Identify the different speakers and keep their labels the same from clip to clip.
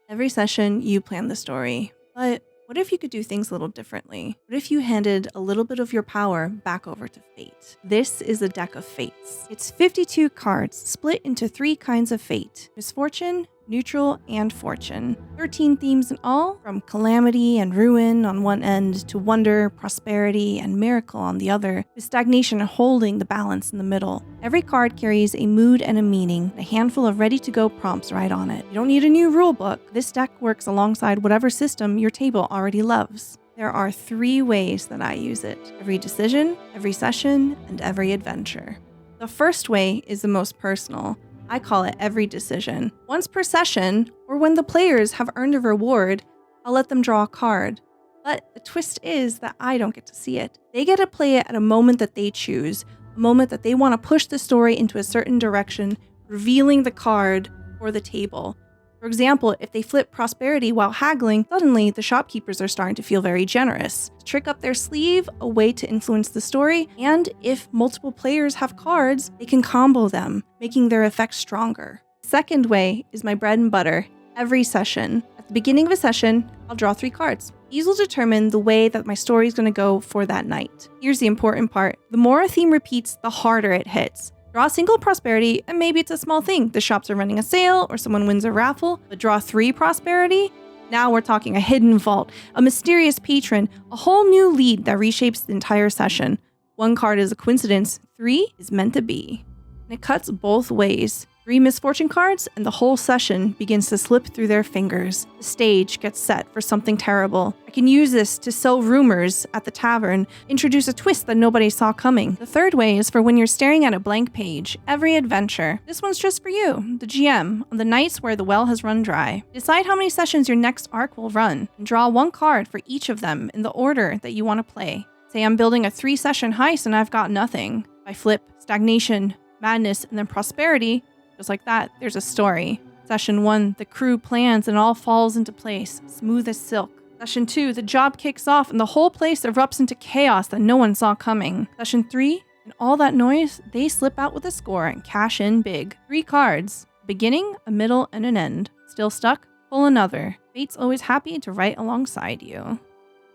Speaker 1: Every session, you plan the story. But what if you could do things a little differently? What if you handed a little bit of your power back over to fate? This is a deck of fates. It's 52 cards split into 3 kinds of fate: misfortune, neutral, and fortune. 13 themes in all, from calamity and ruin on one end to wonder, prosperity, and miracle on the other, with stagnation holding the balance in the middle. Every card carries a mood and a meaning, a handful of ready-to-go prompts right on it. You don't need a new rulebook. This deck works alongside whatever system your table already loves. There are 3 ways that I use it: every decision, every session, and every adventure. The first way is the most personal. I call it every decision. Once per session, or when the players have earned a reward, I'll let them draw a card. But the twist is that I don't get to see it. They get to play it at a moment that they choose, a moment that they want to push the story into a certain direction, revealing the card or the table. For example, if they flip prosperity while haggling, suddenly the shopkeepers are starting to feel very generous. To trick up their sleeve, a way to influence the story, and if multiple players have cards, they can combo them, making their effect stronger. The second way is my bread and butter, every session. At the beginning of a session, I'll draw 3 cards. These will determine the way that my story is going to go for that night. Here's the important part. The more a theme repeats, the harder it hits. Draw a single prosperity, and maybe it's a small thing. The shops are running a sale, or someone wins a raffle. But draw 3 prosperity? Now we're talking a hidden vault, a mysterious patron, a whole new lead that reshapes the entire session. 1 card is a coincidence, 3 is meant to be. And it cuts both ways. 3 misfortune cards, and the whole session begins to slip through their fingers. The stage gets set for something terrible. I can use this to sell rumors at the tavern, introduce a twist that nobody saw coming. The third way is for when you're staring at a blank page, every adventure. This one's just for you, the GM, on the nights where the well has run dry. Decide how many sessions your next arc will run, and draw 1 card for each of them in the order that you want to play. Say I'm building a 3-session heist and I've got nothing. I flip stagnation, madness, and then prosperity. Just like that, there's a story. Session 1, the crew plans and all falls into place, smooth as silk. Session 2, the job kicks off and the whole place erupts into chaos that no one saw coming. Session 3, and all that noise, they slip out with a score and cash in big. 3 cards, a beginning, a middle, and an end. Still stuck? Pull another. Fate's always happy to write alongside you.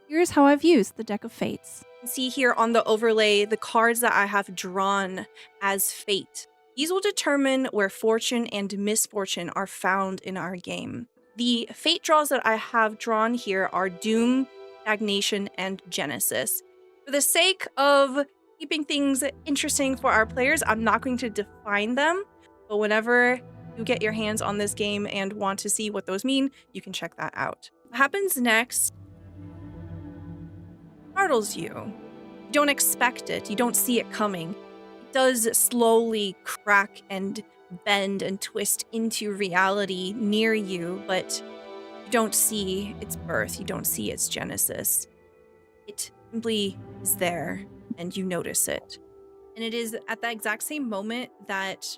Speaker 1: Here's how I've used the deck of fates. You can see here on the overlay the cards that I have drawn as fate. These will determine where fortune and misfortune are found in our game. The fate draws that I have drawn here are Doom, Stagnation, and Genesis. For the sake of keeping things interesting for our players, I'm not going to define them, but whenever you get your hands on this game and want to see what those mean, you can check that out. What happens next startles you. You don't expect it, you don't see it coming. Does slowly crack and bend and twist into reality near you, but you don't see its birth, you don't see its genesis. It simply is there, and you notice it. And it is at that exact same moment that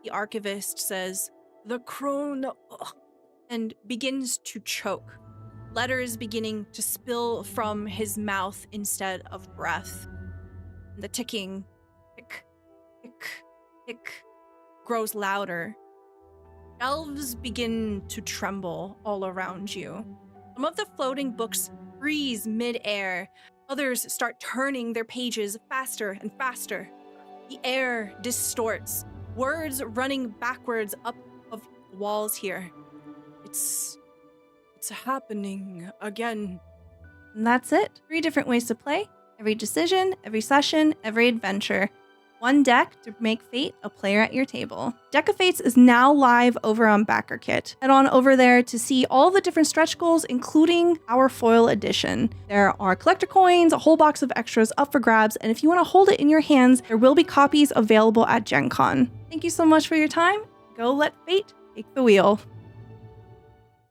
Speaker 1: the archivist says, "The crone," and begins to choke. Letters beginning to spill from his mouth instead of breath. The ticking tick, tick, tick, grows louder. Shelves begin to tremble all around you. Some of the floating books freeze mid-air. Others start turning their pages faster and faster. The air distorts. Words running backwards up of walls here. It's happening again. And that's it. 3 different ways to play. Every decision, every session, every adventure. 1 deck to make Fate a player at your table. Deck of Fates is now live over on Backerkit. Head on over there to see all the different stretch goals, including our foil edition. There are collector coins, a whole box of extras up for grabs, and if you want to hold it in your hands, there will be copies available at Gen Con. Thank you so much for your time. Go let Fate take the wheel.